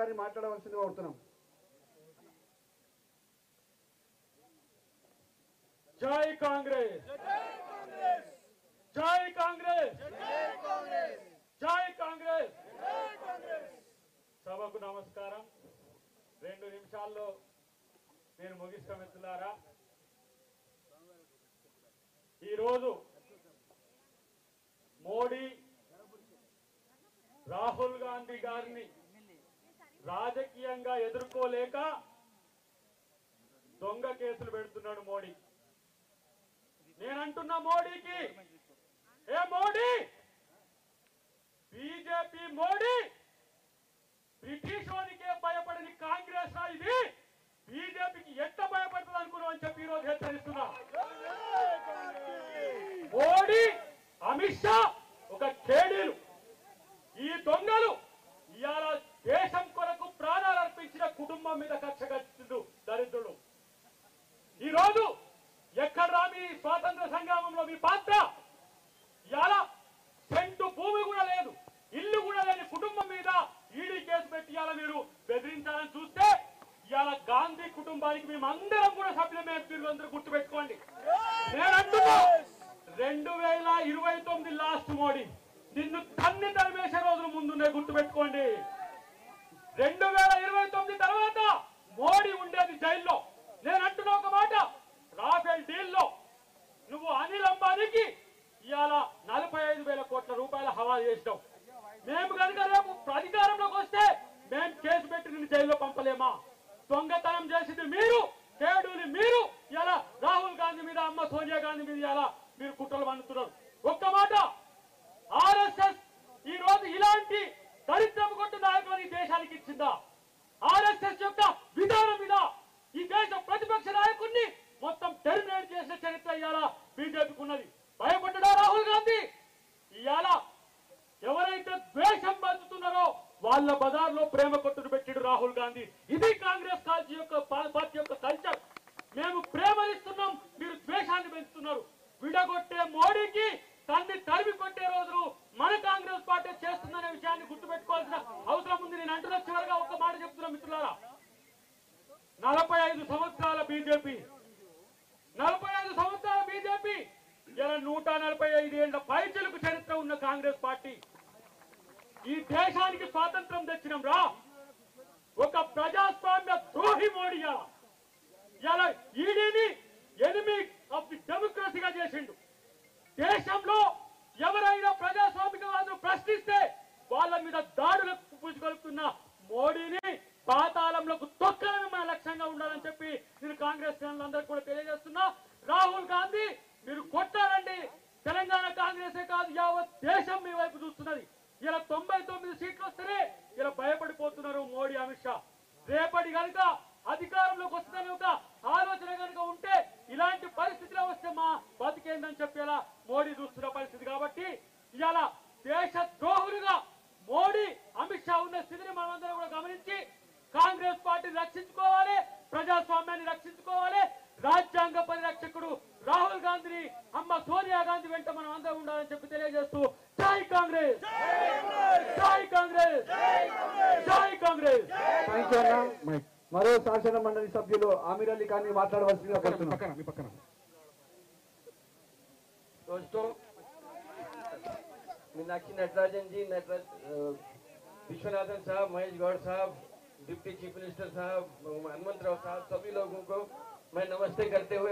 గారిని మాట్లాడవలసిందిగా కోరుతున్నాం. జై కాంగ్రెస్, జై కాంగ్రెస్, జై కాంగ్రెస్. సభకు నమస్కారం. 2 నిమిషాల్లో నేను ముగిస్తా మిత్రులారా. ఈరోజు మోడీ రాహుల్ గాంధీ గారిని రాజకీయంగా ఎదుర్కోలేక దొంగ కేసులు పెడుతున్నాడు మోడీ. నేనంటున్నా మోడీకి, ఏ మోడీ, బీజేపీ మోడీ బ్రిటిష్ వానికే భయపడని కాంగ్రెస్ ఇది బీజేపీకి ఎట్లా భయపడుతుంది అనుకున్నాం అని చెప్పి ఈరోజు హెచ్చరిస్తున్నా. మోడీ, అమిత్ షా ఒక కేడీలు, ఈ దొంగలు ఇవాళ దేశం కొరకు ప్రాణాలు అర్పించిన కుటుంబం మీద కక్ష కట్టిండు దరిద్రుడు. ఈరోజు ఎక్కడ మీ స్వాతంత్ర సంగ్రామంలో మీ పాత్ర? ఇవాళ సెంటు భూమి కూడా లేదు, ఇల్లు కూడా లేని కుటుంబం మీద ఈడీ కేసు పెట్టి ఇవాళ మీరు బెదిరించాలని చూస్తే ఇవాళ గాంధీ కుటుంబానికి మేమందరం కూడా సభ్యులమే. అందరూ గుర్తు పెట్టుకోండి. నేను అంటున్నా 2029 లాస్ట్ మోడీ నిన్ను తన్ని తరిమేసే రోజులు ముందున్నాయి, గుర్తు పెట్టుకోండి. 2029 తర్వాత మోడీ ఉండేది జైల్లో. నేను అంటున్నా ఒక మాట, రాఫెల్ డీల్లో నువ్వు అనిల్ అంబానీకి ఇవాళ 45,000 కోట్ల రూపాయల హవాలా చేసినావు. మేము కనుక రేపు అధికారంలోకి వస్తే మేము కేసు పెట్టి నిన్ను జైల్లో పంపలేమా? దొంగతనం చేసింది మీరు, కేడుని మీరు. ఇలా రాహుల్ గాంధీ మీద, అమ్మ సోనియా గాంధీ మీద ఇలా మీరు కుట్రలు పండుతున్నారు. ఒక్క మాట, ఆర్ఎస్ఎస్ ఈ రోజు ఇలాంటి దరిద్రం కొట్టు నాయకులను ఈ దేశానికి ఇచ్చిందా? ఆర్ఎస్ఎస్ యొక్క విధానం మీద ఈ దేశ ప్రతిపక్ష నాయకుడిని మొత్తం టెర్మినేట్ చేసిన చరిత్ర ఇవాళ బీజేపీకి ఉన్నది. భయపడ్డా రాహుల్ గాంధీ? ఇవాళ ఎవరైతే ద్వేషం పంచుతున్నారో వాళ్ళ బజార్లో ప్రేమ కొట్టుడు పెట్టిడు రాహుల్ గాంధీ. ఇది కాంగ్రెస్ పార్టీ యొక్క కల్చర్. మేము ప్రేమనిస్తున్నాం, మీరు ద్వేషాన్ని పెంచుతున్నారు. విడగొట్టే మోడీకి తన్ని తరిమి కొట్టే రోజులు మన కాంగ్రెస్ పార్టీ చేస్తుందనే విషయాన్ని గుర్తుపెట్టుకోవాల్సిన అవసరం ఉంది. నేను అంటున్న చివరిగా ఒక మాట చెప్తున్నా మిత్రులారా, 45 సంవత్సరాల బీజేపీ, 45 సంవత్సరాల బీజేపీ, ఇలా 145 ఏళ్ల పైచిలకు చరిత్ర ఉన్న కాంగ్రెస్ పార్టీ ఈ దేశానికి స్వాతంత్రం తెచ్చినాం రా. ఒక ప్రజాస్వామ్య ద్రోహి మోడీ ఇలా ఈడీని ఎనిమి ఆఫ్ ది డెమోక్రసీగా చేసిండు. దేశంలో ఎవరైనా ప్రజాస్వామికవాదులు ప్రశ్నిస్తే వాళ్ళ మీద దాడులకు పూజగలుపుతున్న మోడీని పాతాళంలోకి తొక్కడమే మన లక్ష్యంగా ఉండాలని చెప్పి నేను కాంగ్రెస్ శ్రేణులందరికీ కూడా తెలియజేస్తున్నా. రాహుల్ గాంధీ మీరు కొట్టారండి. తెలంగాణ కాంగ్రెసే కాదు, యావత్ దేశం మీ వైపు చూస్తున్నది. ఇలా 99 సీట్లు వస్తేనే ఇలా భయపడిపోతున్నారు మోడీ, అమిత్ షా. రేపటి కనుక అధికారంలోకి వస్తుందని ఒక ఆలోచన కనుక ఉంటే ఇలాంటి పరిస్థితిలో వస్తే మా బతికేందని చెప్పేలా మోడీ చూస్తున్న పరిస్థితి. కాబట్టి ఇవాళ దేశ ద్రోహులుగా మోడీ, అమిత్ షా ఉన్న స్థితిని మనమందరం కూడా గమనించి కాంగ్రెస్ పార్టీని రక్షించుకోవాలి, ప్రజాస్వామ్యాన్ని రక్షించుకోవాలి. రాజ్యాంగ పరిరక్షకుడు రాహుల్ గాంధీని, అమ్మ సోనియా గాంధీ వెంట మనం అందరం ఉండాలని చెప్పి తెలియజేస్తూ జై కాంగ్రెస్, జై కాంగ్రెస్, జై కాంగ్రెస్. థ్యాంక్ యూ అన్న. మరో శాసన మండలి సభ్యులు ఆమీర్ అలీ ఖాన్ మాట్లాడవలసిందిగా కోరుతున్నాం. दोस्तों, मीनाक्षी नटराजन जी, विश्वनाथन साहब, महेश गौड़ साहब, डिप्टी चीफ मिनिस्टर साहब, हनुमंत राव साहब, सभी लोगों को मैं नमस्ते करते हुए